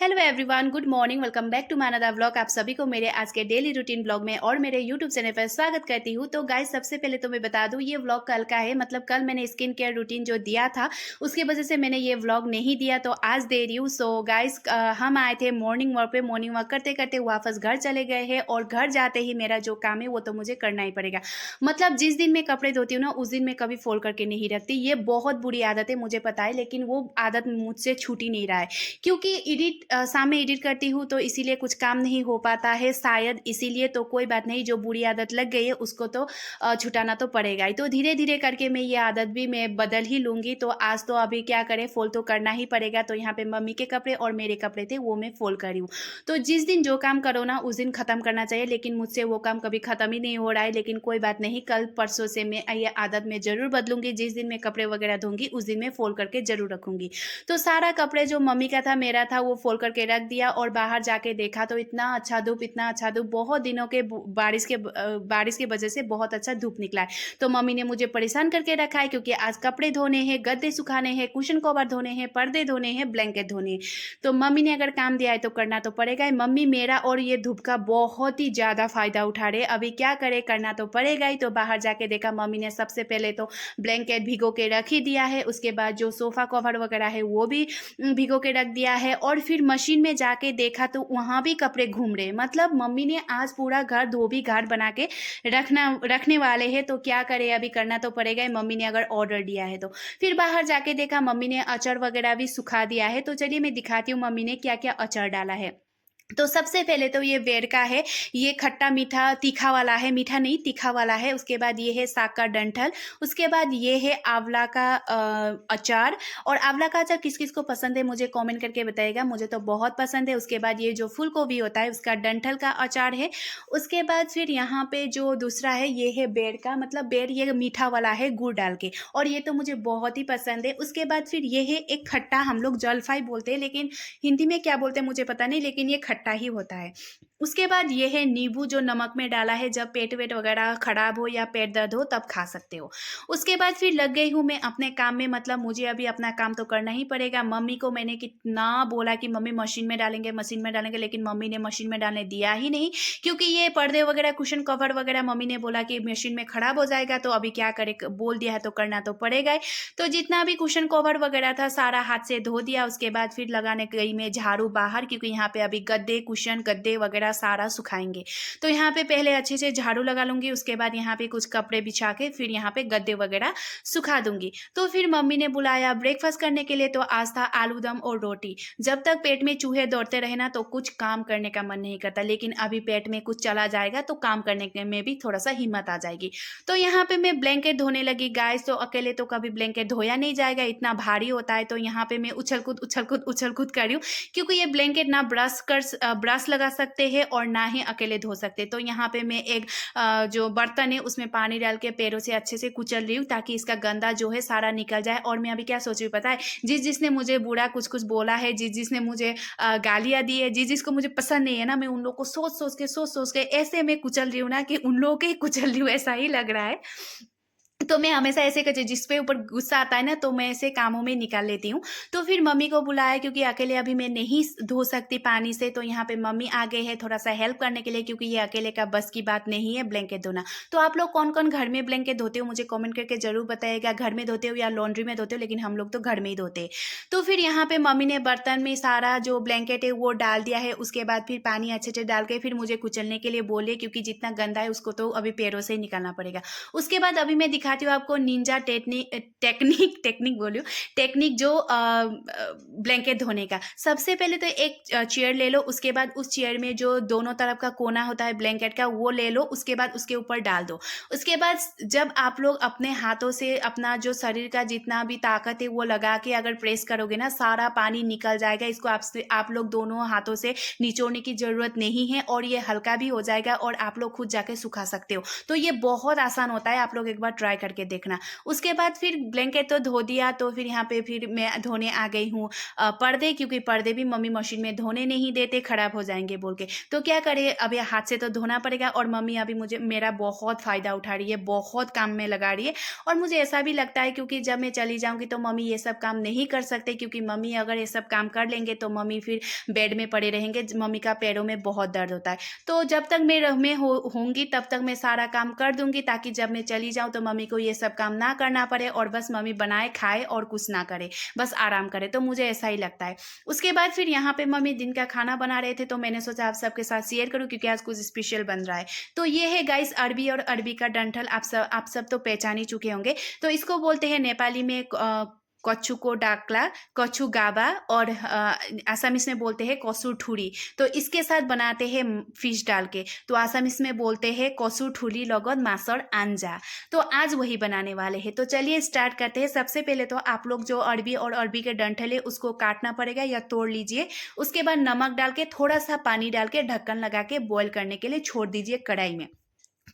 Hello everyone, good morning. Welcome back to my another vlog. आप सभी को मेरे आज के डेली रूटीन ब्लॉग में और मेरे यूट्यूब चैनल पर स्वागत करती हूँ। तो गाइस, सबसे पहले तो मैं बता दूँ, ये व्लॉग कल का है। मतलब कल मैंने स्किन केयर रूटीन जो दिया था उसकी वजह से मैंने ये व्लॉग नहीं दिया, तो आज दे रही हूँ। सो गाइस, हम आए थे मॉर्निंग वॉक पे। मॉर्निंग वॉक करते करते वापस घर चले गए हैं और घर जाते ही मेरा जो काम है वो तो मुझे करना ही पड़ेगा। मतलब जिस दिन मैं कपड़े धोती हूँ ना, उस दिन मैं कभी फोल्ड करके नहीं रखती। ये बहुत बुरी आदत है, मुझे पता है, लेकिन वो आदत मुझसे छूट ही नहीं रहा है। क्योंकि शाम में एडिट करती हूँ तो इसीलिए कुछ काम नहीं हो पाता है शायद, इसीलिए। तो कोई बात नहीं, जो बुरी आदत लग गई है उसको तो छुटाना तो पड़ेगा ही। तो धीरे धीरे करके मैं ये आदत भी मैं बदल ही लूँगी। तो आज तो अभी क्या करें, फोल्ड तो करना ही पड़ेगा। तो यहाँ पे मम्मी के कपड़े और मेरे कपड़े थे, वो मैं फोल्ड करी हूँ। तो जिस दिन जो काम करो ना उस दिन ख़त्म करना चाहिए, लेकिन मुझसे वो काम कभी ख़त्म ही नहीं हो रहा है। लेकिन कोई बात नहीं, कल परसों से मैं ये आदत में ज़रूर बदलूँगी। जिस दिन मैं कपड़े वगैरह धोंगी उस दिन मैं फोल्ड करके ज़रूर रखूँगी। तो सारा कपड़े जो मम्मी का था मेरा था वो फोल्ड करके रख दिया और बाहर जाके देखा तो इतना अच्छा धूप, इतना अच्छा धूप। बहुत दिनों के बारिश के वजह से बहुत अच्छा धूप निकला है। तो मम्मी ने मुझे परेशान करके रखा है, क्योंकि आज कपड़े धोने हैं, गद्दे सुखाने हैं, कुशन कवर धोने हैं, पर्दे धोने हैं, ब्लैंकेट धोने हैं। तो मम्मी ने अगर काम दिया है तो करना तो पड़ेगा ही। मम्मी मेरा और ये धूप का बहुत ही ज़्यादा फायदा उठा रहे। अभी क्या करे, करना तो पड़ेगा ही। तो बाहर जाके देखा, मम्मी ने सबसे पहले तो ब्लैंकेट भिगो के रख ही दिया है। उसके बाद जो सोफ़ा कवर वगैरह है वो भी भिगो के रख दिया है। और फिर मशीन में जाके देखा तो वहाँ भी कपड़े घूम रहे। मतलब मम्मी ने आज पूरा घर धोबी घाट बना के रखने वाले हैं। तो क्या करे, अभी करना तो पड़ेगा ही, मम्मी ने अगर ऑर्डर दिया है तो। फिर बाहर जाके देखा, मम्मी ने अचार वगैरह भी सुखा दिया है। तो चलिए मैं दिखाती हूँ मम्मी ने क्या क्या अचार डाला है। तो सबसे पहले तो ये बेर का है। ये खट्टा मीठा तीखा वाला है, मीठा नहीं तीखा वाला है। उसके बाद ये है साग का डंठल। उसके बाद ये है आंवला का अचार। और आंवला का अचार किस किस को पसंद है मुझे कमेंट करके बताइएगा, मुझे तो बहुत पसंद है। उसके बाद ये जो फूल गोभी होता है उसका डंठल का अचार है। उसके बाद फिर यहाँ पे जो दूसरा है ये है बेर का, मतलब बेर ये मीठा वाला है गुड़ डाल के, और ये तो मुझे बहुत ही पसंद है। उसके बाद फिर ये है एक खट्टा, हम लोग जलफाई बोलते हैं, लेकिन हिंदी में क्या बोलते हैं मुझे पता नहीं, लेकिन ये खट्टा ही होता है। उसके बाद ये है नींबू, जो नमक में डाला है, जब पेट वेट वगैरह खराब हो या पेट दर्द हो तब खा सकते हो। उसके बाद फिर लग गई हूँ मैं अपने काम में। मतलब मुझे अभी अपना काम तो करना ही पड़ेगा। मम्मी को मैंने कितना बोला कि मम्मी मशीन में डालेंगे, मशीन में डालेंगे, लेकिन मम्मी ने मशीन में डालने दिया ही नहीं। क्योंकि ये पर्दे वगैरह कुशन कवर वगैरह मम्मी ने बोला कि मशीन में खराब हो जाएगा। तो अभी क्या करे, बोल दिया है तो करना तो पड़ेगा ही। तो जितना भी कुशन कवर वगैरह था सारा हाथ से धो दिया। उसके बाद फिर लगाने गई मैं झाड़ू बाहर, क्योंकि यहाँ पे अभी गद्दे कुशन गद्दे वगैरह सारा सुखाएंगे। तो यहाँ पे पहले अच्छे से झाड़ू लगा लूंगी। उसके बाद यहाँ पे कुछ कपड़े बिछा के फिर यहाँ पे गद्दे वगैरह सुखा दूंगी। तो फिर मम्मी ने बुलाया ब्रेकफास्ट करने के लिए। तो आज था आलू दम और रोटी। जब तक पेट में चूहे दौड़ते रहे ना तो कुछ काम करने का मन नहीं करता, लेकिन अभी पेट में कुछ चला जाएगा तो काम करने में भी थोड़ा सा हिम्मत आ जाएगी। तो यहाँ पे मैं ब्लैंकेट धोने लगी। गाइस, तो अकेले तो कभी ब्लैंकेट धोया नहीं जाएगा, इतना भारी होता है। तो यहाँ पे मैं उछल कूद कर रही हूँ, क्योंकि ये ब्लैंकेट ना ब्रश लगा सकते हैं और ना ही अकेले धो सकते। तो यहाँ पे मैं एक जो बर्तन है उसमें पानी डाल के पैरों से अच्छे से कुचल रही हूँ, ताकि इसका गंदा जो है सारा निकल जाए। और मैं अभी क्या सोच रही हूँ पता है, जिसने मुझे बुरा कुछ कुछ बोला है, जिसने मुझे गालियाँ दी है, जिसको मुझे पसंद नहीं है ना, मैं उन लोग को सोच सोच के ऐसे मैं कुचल रही हूँ ना कि उन लोगों के ही कुचल रही हूँ, ऐसा ही लग रहा है। तो मैं हमेशा ऐसे करती हूँ, जिस पे ऊपर गुस्सा आता है ना तो मैं ऐसे कामों में निकाल लेती हूँ। तो फिर मम्मी को बुलाया, क्योंकि अकेले अभी मैं नहीं धो सकती पानी से। तो यहाँ पे मम्मी आ गए हैं थोड़ा सा हेल्प करने के लिए, क्योंकि ये अकेले का बस की बात नहीं है ब्लैंकेट धोना। तो आप लोग कौन कौन घर में ब्लैंकेट धोते हो मुझे कमेंट करके जरूर बताइएगा। घर में धोते हो या लॉन्ड्री में धोते हो, लेकिन हम लोग तो घर में ही धोते हैं। तो फिर यहाँ पे मम्मी ने बर्तन में सारा जो ब्लैंकेट है वो डाल दिया है। उसके बाद फिर पानी अच्छे से डाल के फिर मुझे कुचलने के लिए बोले, क्योंकि जितना गंदा है उसको तो अभी पैरों से ही निकालना पड़ेगा। उसके बाद अभी मैं दिखाती हूँ आपको निंजा टेक्निक बोलियो, टेक्निक जो ब्लैंकेट धोने का। सबसे पहले तो एक चेयर ले लो। उसके बाद उस चेयर में जो दोनों तरफ का कोना होता है ब्लैंकेट का वो ले लो। उसके बाद उसके ऊपर डाल दो। उसके बाद जब आप लोग अपने हाथों से अपना जो शरीर का जितना भी ताकत है वो लगा के अगर प्रेस करोगे ना, सारा पानी निकल जाएगा। इसको आप लोग दोनों हाथों से निचोड़ने की जरूरत नहीं है, और ये हल्का भी हो जाएगा और आप लोग खुद जाके सुखा सकते हो। तो ये बहुत आसान होता है, आप लोग एक बार ट्राई करके देखना। उसके बाद फिर ब्लैंकेट तो धो दिया, तो फिर यहाँ पे फिर मैं धोने आ गई हूँ पर्दे, क्योंकि पर्दे भी मम्मी मशीन में धोने नहीं देते, खराब हो जाएंगे बोल के। तो क्या करे, अब ये हाथ से तो धोना पड़ेगा। और मम्मी अभी मुझे मेरा बहुत फ़ायदा उठा रही है, बहुत काम में लगा रही है। और मुझे ऐसा भी लगता है क्योंकि जब मैं चली जाऊँगी तो मम्मी ये सब काम नहीं कर सकते, क्योंकि मम्मी अगर ये सब काम कर लेंगे तो मम्मी फिर बेड में पड़े रहेंगे। मम्मी का पैरों में बहुत दर्द होता है। तो जब तक मैं होंगी तब तक मैं सारा काम कर दूंगी, ताकि जब मैं चली जाऊँ तो मम्मी को ये सब काम ना करना पड़े, और बस मम्मी बनाए खाए और कुछ ना करे, बस आराम करे। तो मुझे ऐसा ही लगता है। उसके बाद फिर यहाँ पे मम्मी दिन का खाना बना रहे थे, तो मैंने सोचा आप सबके साथ शेयर करूँ, क्योंकि आज कुछ स्पेशल बन रहा है। तो ये है गाइस अरबी, और अरबी का डंठल आप सब तो पहचान ही चुके होंगे। तो इसको बोलते हैं नेपाली में कच्छु को डाकला, कच्छु गाबा, और आसामीस में बोलते हैं कसूर ठुरी। तो इसके साथ बनाते हैं फिश डाल के, तो आसामीस में बोलते हैं कसूर ठुरी लगत मासर आंजा। तो आज वही बनाने वाले हैं। तो चलिए स्टार्ट करते हैं। सबसे पहले तो आप लोग जो अरबी और अरबी के डंठल है उसको काटना पड़ेगा या तोड़ लीजिए। उसके बाद नमक डाल के थोड़ा सा पानी डाल के ढक्कन लगा के बॉईल करने के लिए छोड़ दीजिए कढ़ाई में।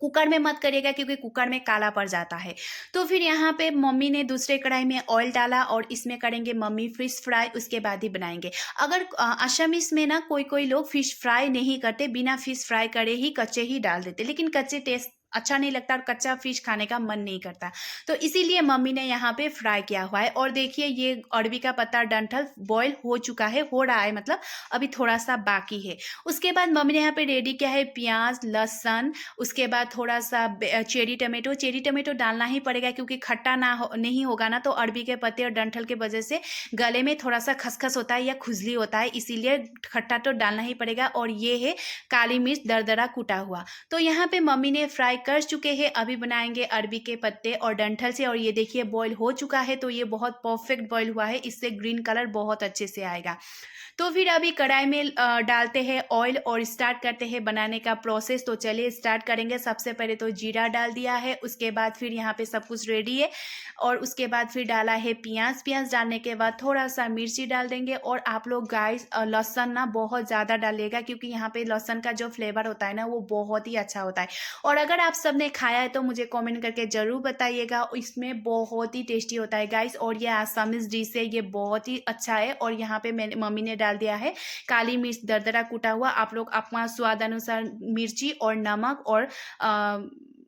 कुकर में मत करिएगा, क्योंकि कुकर में काला पड़ जाता है। तो फिर यहाँ पे मम्मी ने दूसरे कढ़ाई में ऑयल डाला, और इसमें करेंगे मम्मी फिश फ्राई, उसके बाद ही बनाएंगे। अगर असमीस में ना कोई कोई लोग फिश फ्राई नहीं करते, बिना फिश फ्राई करे ही कच्चे ही डाल देते, लेकिन कच्चे टेस्ट अच्छा नहीं लगता और कच्चा फिश खाने का मन नहीं करता। तो इसीलिए मम्मी ने यहाँ पे फ्राई किया हुआ है। और देखिए ये अरबी का पत्ता डंठल बॉयल हो चुका है, हो रहा है मतलब, अभी थोड़ा सा बाकी है। उसके बाद मम्मी ने यहाँ पे रेडी किया है प्याज, लहसुन, उसके बाद थोड़ा सा चेरी टमाटो डालना ही पड़ेगा, क्योंकि खट्टा नहीं होगा ना तो अरबी के पत्ते और डंठल के वजह से गले में थोड़ा सा खसखस होता है या खुजली होता है, इसीलिए खट्टा तो डालना ही पड़ेगा। और ये है काली मिर्च दरदरा कूटा हुआ। तो यहाँ पे मम्मी ने फ्राई कर चुके हैं, अभी बनाएंगे अरबी के पत्ते और डंठल से। और ये देखिए बॉईल हो चुका है, तो ये बहुत परफेक्ट बॉईल हुआ है, इससे ग्रीन कलर बहुत अच्छे से आएगा। तो फिर अभी कढ़ाई में डालते हैं ऑयल और स्टार्ट करते हैं बनाने का प्रोसेस। तो चलिए स्टार्ट करेंगे। सबसे पहले तो जीरा डाल दिया है, उसके बाद फिर यहाँ पे सब कुछ रेडी है। और उसके बाद फिर डाला है प्याज डालने के बाद थोड़ा सा मिर्ची डाल देंगे। और आप लोग गाइस लहसुन ना बहुत ज़्यादा डालिएगा, क्योंकि यहाँ पे लहसुन का जो फ्लेवर होता है ना वो बहुत ही अच्छा होता है। और अगर आप सब ने खाया है तो मुझे कमेंट करके ज़रूर बताइएगा, इसमें बहुत ही टेस्टी होता है गाइस। और ये आसामीज डिश है, ये बहुत ही अच्छा है। और यहाँ पे मैंने मम्मी ने डाल दिया है काली मिर्च दरदरा कूटा हुआ। आप लोग अपना स्वाद अनुसार मिर्ची और नमक और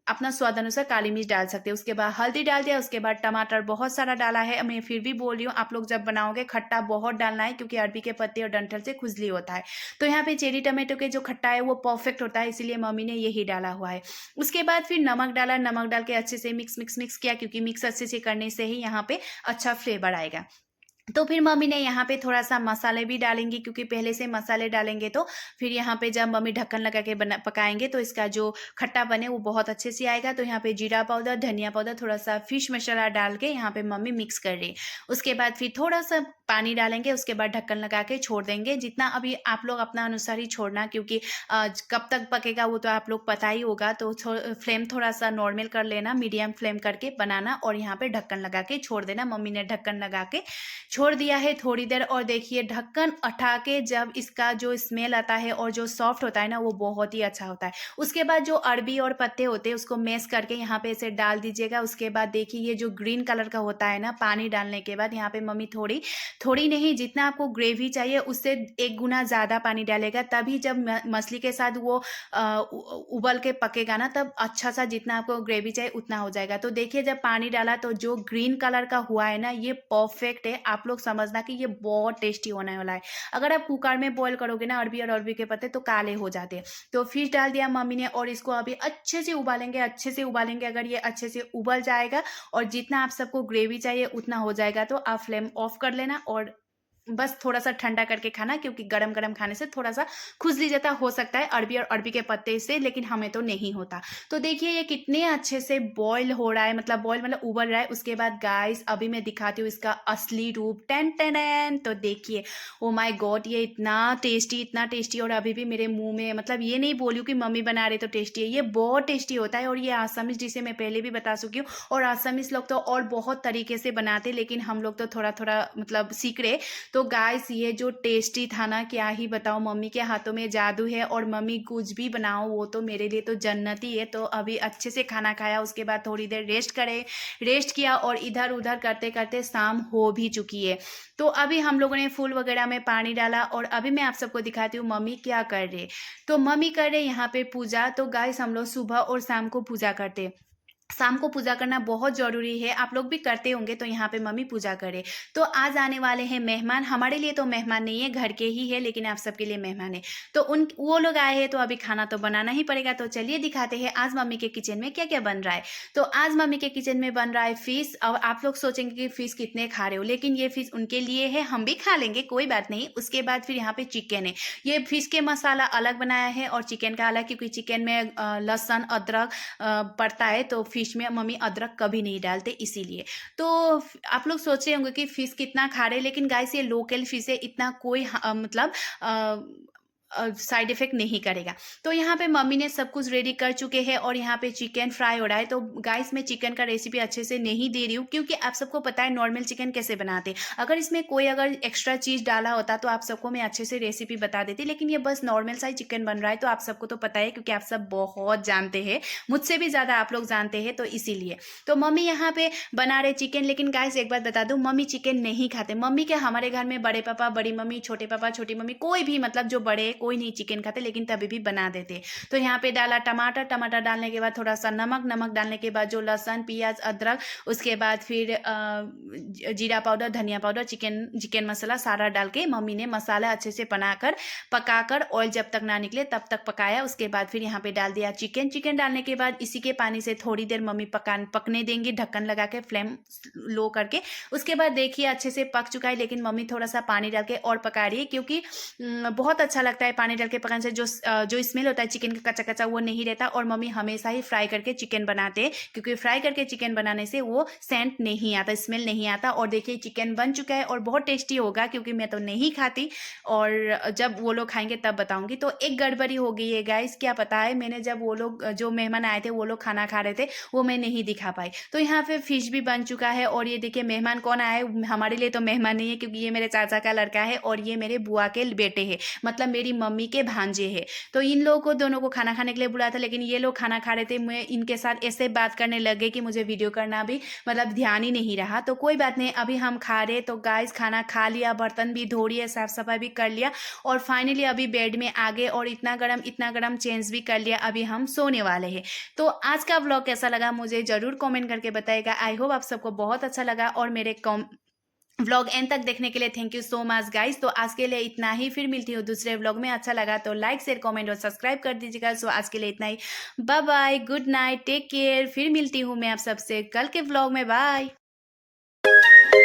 अपना स्वाद अनुसार काली मिर्च डाल सकते हैं। उसके बाद हल्दी डाल दिया, उसके बाद टमाटर बहुत सारा डाला है। मैं फिर भी बोल रही हूँ, आप लोग जब बनाओगे खट्टा बहुत डालना है, क्योंकि अरबी के पत्ते और डंठल से खुजली होता है। तो यहाँ पे चेरी टमाटो के जो खट्टा है वो परफेक्ट होता है, इसीलिए मम्मी ने यही डाला हुआ है। उसके बाद फिर नमक डाला, नमक डाल के अच्छे से मिक्स किया, क्योंकि मिक्स अच्छे से करने से ही यहाँ पे अच्छा फ्लेवर आएगा। तो फिर मम्मी ने यहाँ पे थोड़ा सा मसाले भी डालेंगी, क्योंकि पहले से मसाले डालेंगे तो फिर यहाँ पे जब मम्मी ढक्कन लगा के पकाएंगे तो इसका जो खट्टा बने वो बहुत अच्छे से आएगा। तो यहाँ पे जीरा पाउडर, धनिया पाउडर, थोड़ा सा फिश मसाला डाल के यहाँ पे मम्मी मिक्स कर रही है। उसके बाद फिर थोड़ा सा पानी डालेंगे, उसके बाद ढक्कन लगा के छोड़ देंगे। जितना अभी आप लोग अपना अनुसार ही छोड़ना, क्योंकि कब तक पकेगा वो तो आप लोग पता ही होगा। तो फ्लेम थोड़ा सा नॉर्मल कर लेना, मीडियम फ्लेम करके बनाना, और यहाँ पे ढक्कन लगा के छोड़ देना। मम्मी ने ढक्कन लगा के छोड़ दिया है थोड़ी देर। और देखिए ढक्कन उठा के जब इसका जो स्मेल आता है और जो सॉफ्ट होता है ना वो बहुत ही अच्छा होता है। उसके बाद जो अरबी और पत्ते होते हैं उसको मैश करके यहाँ पे इसे डाल दीजिएगा। उसके बाद देखिए ये जो ग्रीन कलर का होता है ना, पानी डालने के बाद यहाँ पे मम्मी थोड़ी थोड़ी नहीं, जितना आपको ग्रेवी चाहिए उससे 1 गुना ज़्यादा पानी डालेगा, तभी जब मछली के साथ वो उबल के पकेगा ना तब अच्छा सा जितना आपको ग्रेवी चाहिए उतना हो जाएगा। तो देखिए जब पानी डाला तो जो ग्रीन कलर का हुआ है ना ये परफेक्ट है। आप लोग समझना कि ये बहुत टेस्टी होने वाला है। अगर आप कुकर में बॉईल करोगे ना अरबी और अरबी के पत्ते तो काले हो जाते हैं। तो फिश डाल दिया मम्मी ने, और इसको अभी अच्छे से उबालेंगे। अगर ये अच्छे से उबल जाएगा और जितना आप सबको ग्रेवी चाहिए उतना हो जाएगा तो आप फ्लेम ऑफ कर लेना, और बस थोड़ा सा ठंडा करके खाना, क्योंकि गरम गरम खाने से थोड़ा सा खुजली जैसा हो सकता है अरबी और अरबी के पत्ते से, लेकिन हमें तो नहीं होता। तो देखिए ये कितने अच्छे से बॉईल हो रहा है, मतलब बॉईल मतलब उबल रहा है। उसके बाद गाइस अभी मैं दिखाती हूँ इसका असली रूप। टेन टेन तो देखिए, ओ माय गॉड ये इतना टेस्टी, और अभी भी मेरे मुंह में, मतलब ये नहीं बोलूँ कि मम्मी बना रहे तो टेस्टी है, ये बहुत टेस्टी होता है। और ये आसामीज जिसे मैं पहले भी बता चुकी हूँ, और आसामीज लोग तो और बहुत तरीके से बनाते, लेकिन हम लोग तो थोड़ा थोड़ा मतलब सीख रहे। तो गाइस ये जो टेस्टी था ना, क्या ही बताऊँ, मम्मी के हाथों में जादू है। और मम्मी कुछ भी बनाओ वो तो मेरे लिए तो जन्नत ही है। तो अभी अच्छे से खाना खाया, उसके बाद थोड़ी देर रेस्ट किया और इधर उधर करते करते शाम हो भी चुकी है। तो अभी हम लोगों ने फूल वगैरह में पानी डाला और अभी मैं आप सबको दिखाती हूँ मम्मी क्या कर रहे। तो मम्मी कर रहे यहाँ पे पूजा। तो गाइस हम लोग सुबह और शाम को पूजा करते, शाम को पूजा करना बहुत ज़रूरी है। आप लोग भी करते होंगे। तो यहाँ पे मम्मी पूजा करे। तो आज आने वाले हैं मेहमान, हमारे लिए तो मेहमान नहीं है, घर के ही है, लेकिन आप सबके लिए मेहमान है। तो उन वो लोग आए हैं तो अभी खाना तो बनाना ही पड़ेगा। तो चलिए दिखाते हैं आज मम्मी के किचन में क्या क्या बन रहा है। तो आज मम्मी के किचन में बन रहा है फिश। अब आप लोग सोचेंगे कि फिश कितने खा रहे हो, लेकिन ये फिश उनके लिए है, हम भी खा लेंगे, कोई बात नहीं। उसके बाद फिर यहाँ पे चिकन है। ये फिश के मसाला अलग बनाया है और चिकन का अलग, क्योंकि चिकन में लहसुन अदरक पड़ता है, तो फिश में मम्मी अदरक कभी नहीं डालते इसीलिए। तो आप लोग सोच रहे होंगे कि फिश कितना खा रहे हैं, लेकिन गाइस ये लोकल फिश है, इतना कोई मतलब साइड इफेक्ट नहीं करेगा। तो यहाँ पे मम्मी ने सब कुछ रेडी कर चुके हैं और यहाँ पे चिकन फ्राई हो रहा है। तो गाइस मैं चिकन का रेसिपी अच्छे से नहीं दे रही हूँ, क्योंकि आप सबको पता है नॉर्मल चिकन कैसे बनाते हैं। अगर इसमें कोई अगर एक्स्ट्रा चीज़ डाला होता तो आप सबको मैं अच्छे से रेसिपी बता देती, लेकिन ये बस नॉर्मल सा ही चिकन बन रहा है। तो आप सबको तो पता है, क्योंकि आप सब बहुत जानते हैं, मुझसे भी ज़्यादा आप लोग जानते हैं, तो इसीलिए। तो मम्मी यहाँ पे बना रहे चिकन। लेकिन गाइस एक बात बता दूँ, मम्मी चिकन नहीं खाते। मम्मी क्या, हमारे घर में बड़े पापा बड़ी मम्मी, छोटे पापा छोटी मम्मी, कोई भी मतलब जो बड़े कोई नहीं चिकन खाते, लेकिन तभी भी बना देते। तो यहाँ पे डाला टमाटर, टमाटर डालने के बाद थोड़ा सा नमक, नमक डालने के बाद जो लहसुन प्याज अदरक, उसके बाद फिर जीरा पाउडर धनिया पाउडर चिकन मसाला सारा डाल के मम्मी ने मसाला अच्छे से बनाकर पकाकर ऑयल जब तक ना निकले तब तक पकाया। उसके बाद फिर यहाँ पे डाल दिया चिकन। चिकन डालने के बाद इसी के पानी से थोड़ी देर मम्मी पकने देंगी, ढक्कन लगा के फ्लेम लो करके। उसके बाद देखिए अच्छे से पक चुका है, लेकिन मम्मी थोड़ा सा पानी डाल के और पका रही है, क्योंकि बहुत अच्छा लगता है पानी डाल के पकाने से। जो स्मेल होता है चिकन का कच्चा कच्चा वो नहीं रहता। और मम्मी हमेशा ही फ्राई करके चिकन बनाते हैं, क्योंकि फ्राई करके चिकन बनाने से वो सेंट नहीं आता, स्मेल नहीं आता। और देखिए चिकन बन चुका है और बहुत टेस्टी होगा, क्योंकि मैं तो नहीं खाती, और जब वो लोग खाएंगे तब बताऊंगी। तो एक गड़बड़ी हो गई है गाइस, क्या पता है, मैंने जब वो लोग जो मेहमान आए थे वो लोग खाना खा रहे थे, वो मैं नहीं दिखा पाई। तो यहाँ पे फिश भी बन चुका है। और ये देखिए मेहमान कौन आए, हमारे लिए तो मेहमान नहीं है, क्योंकि ये मेरे चाचा का लड़का है और ये मेरे बुआ के बेटे हैं, मतलब मेरी मम्मी के भांजे हैं। तो इन लोगों को दोनों को खाना खाने के लिए बुलाया था, लेकिन ये लोग खाना खा रहे थे। मैं इनके साथ ऐसे बात करने लग गई कि मुझे वीडियो करना भी मतलब ध्यान ही नहीं रहा। तो कोई बात नहीं, अभी हम खा रहे। तो गाइस खाना खा लिया, बर्तन भी धो लिया, साफ सफाई भी कर लिया, और फाइनली अभी बेड में आ गए और इतना गरम चेंज भी कर लिया। अभी हम सोने वाले हैं। तो आज का व्लॉग कैसा लगा मुझे जरूर कमेंट करके बताइएगा। आई होप आप सबको बहुत अच्छा लगा, और मेरे व्लॉग एंड तक देखने के लिए thank you so much guys. तो आज के लिए इतना ही, फिर मिलती हूँ दूसरे व्लॉग में। अच्छा लगा तो लाइक शेयर कमेंट और सब्सक्राइब कर दीजिएगा। सो आज के लिए इतना ही, bye bye, good night, take care. फिर मिलती हूँ मैं आप सबसे कल के व्लॉग में। बाय।